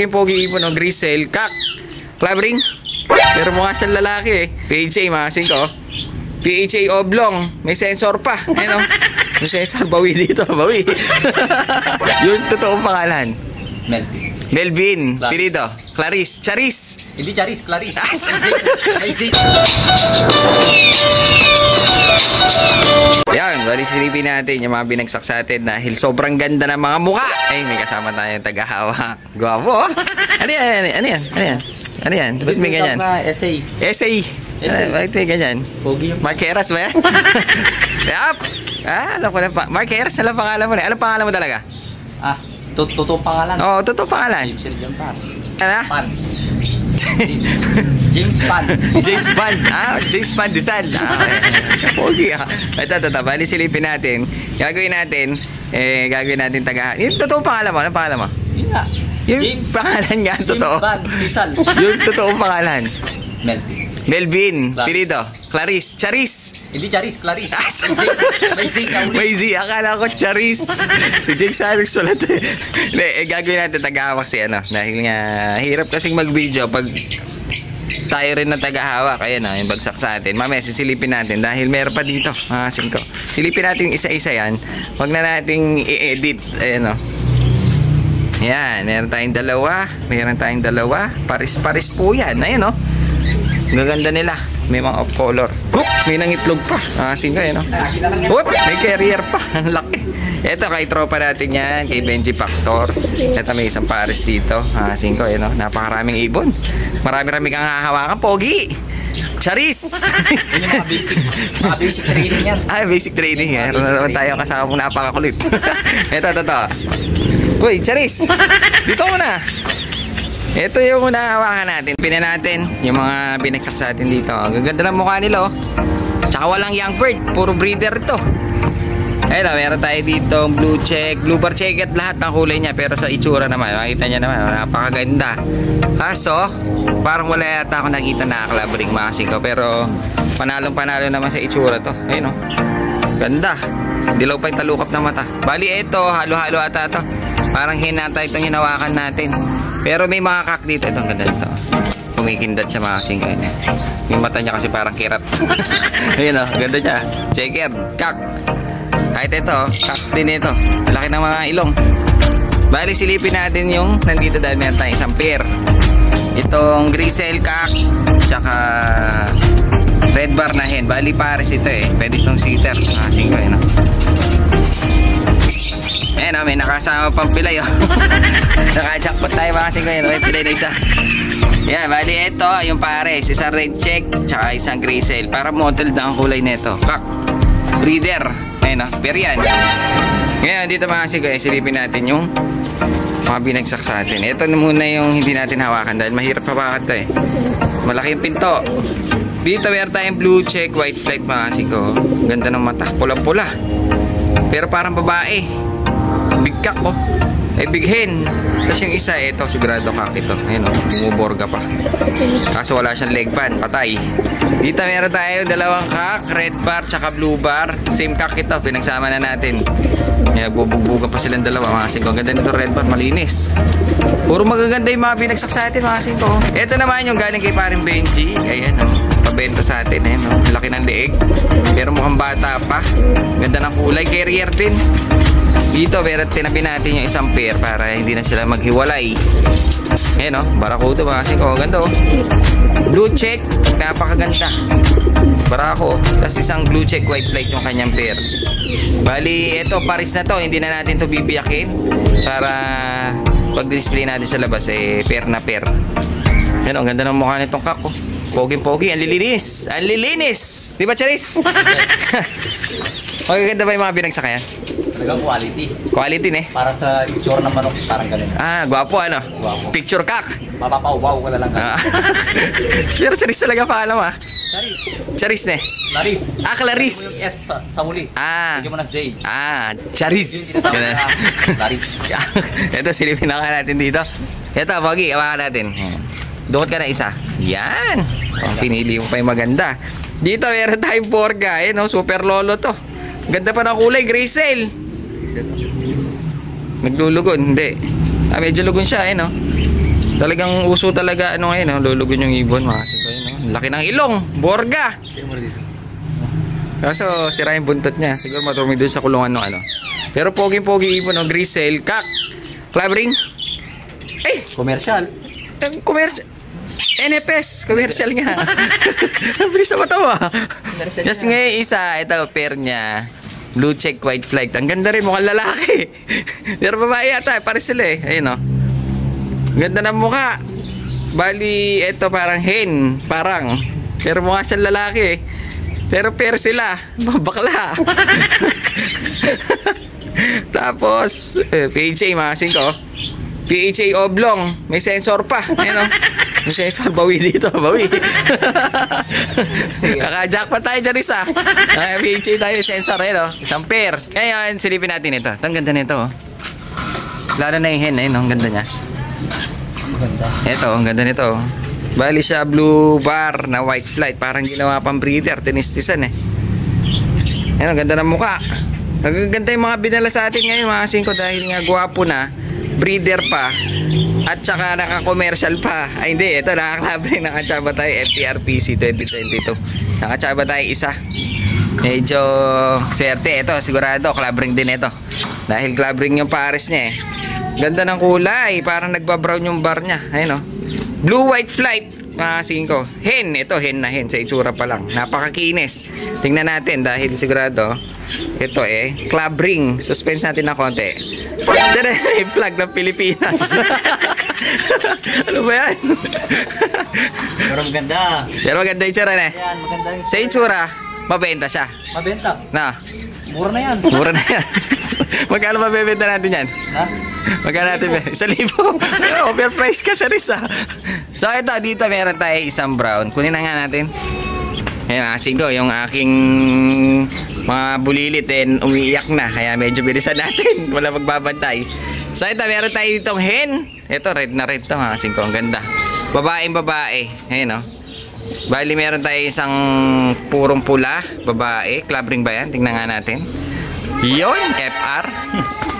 Pogi ipon o Grisel, kak, clubbering. Pero mukha siyang lalaki eh. PHA mga singko. PHA oblong, may sensor pa. Ayun o. May sensor, bawi dito, bawi. Yung totoong pangalan. Melvin. Dito. Clarice. Charis. Hindi Charis, Clarice. Yan, bali silipin natin yung mga binagsak sa atin dahil sobrang ganda ng mga mukha. Ay, may kasama tayong tagahawak. Gwapo. Ano yan? Ano yan? Ba't may ganyan? Essay. Bakit may ganyan? Pogi yung Marqueras ba yan? Yap! Alam ko na pa. Marqueras, alam pangalan mo na. Anong pangalan mo talaga? Totoong pangalan. Oo, totoong pangalan. James Pan. Ano? Pan. James Pan. James Pan. James Pan Desal. Pogi Ito. Bali silipin natin. Gagawin natin taga. Yung totoong pangalan mo. Anong pangalan mo? Yun nga. Yung James. pangalan nga, totoo. James Pan Desal. Yung totoong pangalan. Melvin. Clarice. Dito. Clarice. Charis. Hindi Charis, Clarice. May Z. Akala ko Charis. Si Jake Alex ulit. Hindi, gagawin natin tagahawak si ano. Dahil nga, hirap kasing mag-video pag tayo rin na tagahawak. Ayan o, yung bagsak sa atin. Mamaya, sisilipin natin. Dahil meron pa dito. Singko. Silipin natin isa-isa yan. Huwag na nating i-edit. Ayan o. Yan, meron tayong dalawa. Paris-paris po yan. Ayan o. Gaganda nila. May mga off color. May nangitlog pa. Singko yan o. May carrier pa. Ang laki. Ito kay tropa natin yan. Kay Benji Factor. Ito may isang pares dito. Singko yan o. Napakaraming ibon. Marami-rami kang hahawakan. Pogi. Charis. Mga basic training yan. Basic training eh. Naman tayo kasama mong napakakulit. Ito. Uy, Charis. Dito mo na. Ito yung unahawakan natin. Pinan natin yung mga binagsak sa atin dito. Gaganda ng mukha nila oh. Tsaka walang young bird. Puro breeder to. Ayun, meron tayo dito blue check, blue bar check at lahat ng kulay niya. Pero sa itsura naman, makita niya naman, napakaganda. Kaso, parang wala yata ako nakita na clubbering mga singko. Pero panalong-panalo naman sa itsura to. Ayun oh. Ganda. Dilaw pa yung talukap na mata. Bali ito, halo-halo ata to. Parang hinata itong hinawakan natin. Pero may mga kak dito. Itong ganda nito. Kumikindat siya mga singko. Yung mata niya kasi parang kirat. Ayun o, ganda niya. Checker, kak. Kahit ito, kak din ito. Laki ng mga ilong. Bali silipin natin yung nandito dahil meron tayong isang pair. Itong Grisel, kak. Tsaka red bar na hen. Bali pares ito eh. Pwede itong sitter. Mga singko yun o. Ayan o, may nakasama pang pilay o. Naka-jackpot tayo mga singko yun. May pilay na isa. Yan, bali ito yung pares. Isang red check, tsaka isang Grisel. Para model na ang kulay nito. Kak. Breeder. Ayan o, perian. Ngayon, dito mga singko, silipin natin yung mga binagsak sa atin. Ito na muna yung hindi natin hawakan dahil mahirap hawakan to eh. Malaki yung pinto. Dito meron tayong blue check, white flight mga singko. Ganda ng mata. Pula-pula. Pero parang babae. Big cock oh. Big hen. Tapos yung isa ito, sigurado cock ito. Ayun oh, bumuborga pa. Kaso wala siyang leg pan, patay. Dito meron tayo dalawang cock, red bar tsaka blue bar. Same cock ito, pinagsama na natin. Bubugbuga pa silang dalawa mga singko. Ganda nito red bar, malinis. Puro magaganda yung mga binagsak sa atin mga singko. Ito naman yung galing kay paring Benji. Ayan oh, pabenta sa atin. Ayan oh, laki ng leeg. Pero mukhang bata pa. Ganda ng kulay, carrier din. Dito, pero tinabi natin yung isang pair para hindi na sila maghiwalay. Ayan o, barakudo mga singko. Ganda o. Blue check, napakaganda. Barako. Tapos isang blue check, white flight yung kanyang pair. Bali, ito, paris na to. Hindi na natin to bibiyakin. Para pag-display natin sa labas, pair na pair. Ayan o, ganda ng mukha nitong kak o. Pogi-pogi, ang lilinis. Ang lilinis. Di ba, Charis? Magaganda ba yung mga binagsak yan? Talagang quality. Quality ne? Para sa itsura ng manok, parang ganun. Gwapo ano? Gwapo. Picture kak. Mapapaubaw ka na lang. Pero Charis talaga pa alam Charis. Charis ne? Clarice. Clarice. Yung S sa huli. Bigyan mo na Z. Charis. Clarice. Ito, silipin na ka natin dito. Ito, Pogi, awakan natin. Dukot ka na isa. Yan. Pinili mo pa yung maganda. Dito, meron tayong porga. No? Super lolo to. Ganda pa ng kulay, Grisel. Naglulugon, hindi. Medyo lugon siya, no? Talagang uso talaga ano ngayon, no? Lulugon yung ibon mga kasing ko yun, no? Laki ng ilong, borga. Kaso sira yung buntot niya. Siguro matumi doon sa kulungan ng ano. Pero pogi-pogi ibon, no? Grisel, kak, clubbing. Eh, Commercial. commercial. NFS, commercial nga. Bilis na matawa. Just ngayon isa, ito pair niya. Blue check, white flight. Ang ganda rin, mukhang lalaki. Pero babae yata, pare sila eh. Ayun, no? Ganda ng mukha. Bali, ito parang hen. Parang. Pero mukha siyang lalaki eh. Pero pair sila. Bakla. Tapos, PHA, mga singko. PHA oblong. May sensor pa. Ayun, no? May sensor. Bawi dito. Bawi. Kaka-jackpot tayo dyan isa. PHA tayo. Sensor. Ayun, no? Isang pair. Ngayon, silipin natin ito. Ang ganda nito. Oh. Lalo na yung hen. Ayun, no? Ang ganda niya. Ito, ang ganda nito. Bali siya blue bar na white flight. Parang ginawa pang breeder. Tinistisan eh. Ayun, ang ganda ng mukha. Nagaganda yung mga binala sa atin ngayon mga singko. Dahil nga gwapo na, breeder pa, at saka naka-commercial pa. Ay hindi, ito nakaklabring. Nakatsaba tayo FTRPC 2022. Nakatsaba tayo isa. Medyo swerte. Ito sigurado klabring din ito. Dahil klabring yung pares niya eh. Ganda ng kulay, parang nagbabrown yung bar niya. Ayun, oh. Blue white flight, mga singko. Hen, ito hen na hen sa itsura pa lang. Napakakinis. Tingnan natin dahil sigurado ito eh, club ring. Suspense natin na konti. Tada, may flag ng Pilipinas. Ano ba yan? Pero maganda. Pero maganda yung itsura na eh. Yan, maganda yung... Sa itsura, mabenta siya. Mabenta. Na. Mura na yan. Mura na yan. Magkano mabebenta natin yan? Ha? Magkano natin? 1,000. Overpriced ka sa risa. So ito, dito meron tayo isang brown. Kunin na nga natin. Ayan, asing ko, yung aking mga bulilit umiiyak na. Kaya medyo bilisan natin. Wala magbabantay. So ito, meron tayo ditong hen. Ito, red na red to, asing ko. Ang ganda. Babaeng babae. Ayan, oh. Bali, meron tayo isang purong pula. Babae. Club ring ba yan? Tingnan nga natin. Yun, FR.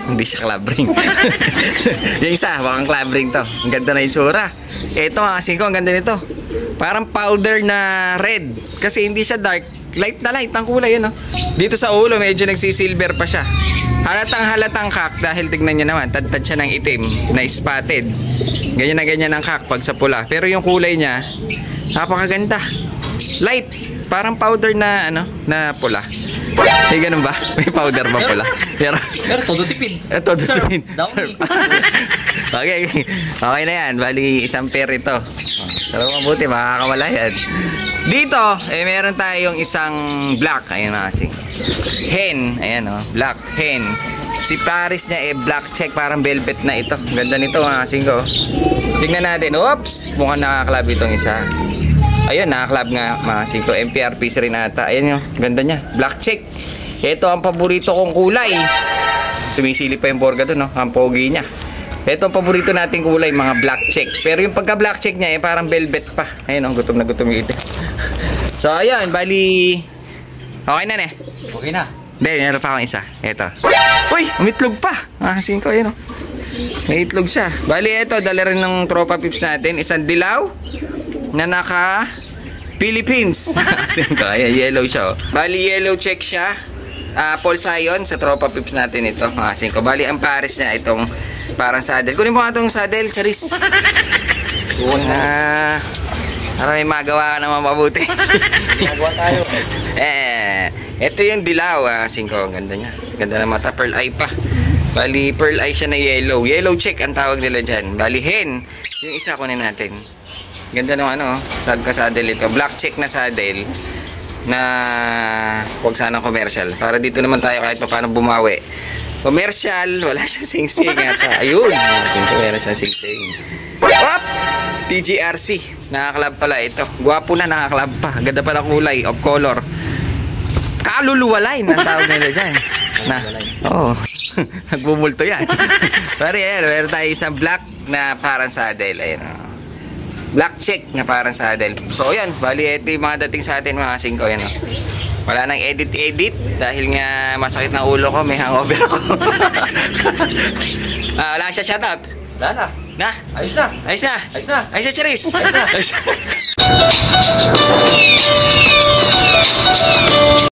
Hindi siya club ring. Yung isa, bakang club ring to. Ang ganda na yung tsura. Ito mga kasing ko, ang ganda nito. Parang powder na red. Kasi hindi siya dark. Light na light ang kulay yun, no? Dito sa ulo, medyo nagsisilver pa siya. Halatang kak dahil tignan niya naman, tad-tad siya ng itim na spotted. Ganyan na ganyan ang kak pag sa pula. Pero yung kulay niya, napakaganda. Light. Parang powder na, ano, na pula. May ganun ba? May powder ba pula? Pero todo tipid. Todo tipid. Downy. Okay. Okay na yan. Bali, isang pair ito. Pero mabuti, makakawala yan. Dito, meron tayong isang black. Ayan na kasi. Hen. Ayan, oh. Black hen. Si Paris niya, black check. Parang velvet na ito. Ganda nito, mga singko. Tingnan natin. Oops! Mukhang nakaklab itong isa. Ayun, nakaklab nga, mga singko. MPRPC rin ata. Ayan yung ganda niya. Black check. Ito ang paborito kong kulay. Sumisilip pa yung borga doon, no? Ang pogi niya. Ito ang paborito nating kulay, mga black check. Pero yung pagka black check niya, parang velvet pa. Ayun, gutom na gutom yung ito. So, ayun, bali... Okay na, ne? Okay na. Hindi, meron pa akong isa. Ito. Uy, umitlog pa. Makasin ko, ayun, oh. May itlog siya. Bali, ito, dala rin ng tropa pips natin. Isang dilaw na naka Philippines. Makasin ko, ayan, yellow siya, oh. Bali, yellow check siya. Paul Sion sa tropa pips natin ito. Makasin ko. Bali, ang pares niya, itong parang saddle. Kunin mo nga itong saddle, Charis. Para may magawa ka naman mabuti. Magawa tayo. Ito yung dilaw, singko. Ang ganda niya. Ganda na mata, pearl eye pa. Bali, pearl eye siya na yellow. Yellow check ang tawag nila dyan. Bali, hen. Yung isa kunin natin. Ganda ng ano, tag ka saddle ito. Black check na saddle. Na huwag sanang commercial. Para dito naman tayo kahit pa paano bumawi. Commercial, wala siyang sing-sing. Ayun, singko, meron siyang sing-sing. Wap! TGRC. Nakaklab pala ito. Gwapo na, nakaklab pa. Ganda pa na kulay, of color. Kaluluwalay ang tawag nila dyan. Oo. Nagbumulto yan. Pero yan, meron tayo isang black na parang saddle. Ayan. Black check na parang saddle. So yan, bali ito yung mga dating sa atin mga singko. Yan, wala nang edit dahil nga masakit ng ulo ko, may hangover ako. Wala siya shoutout. Wala na. Na? Ayos na. Ayos na? Ayos na. Ayos na, Charis? Ayos na. Ayos na.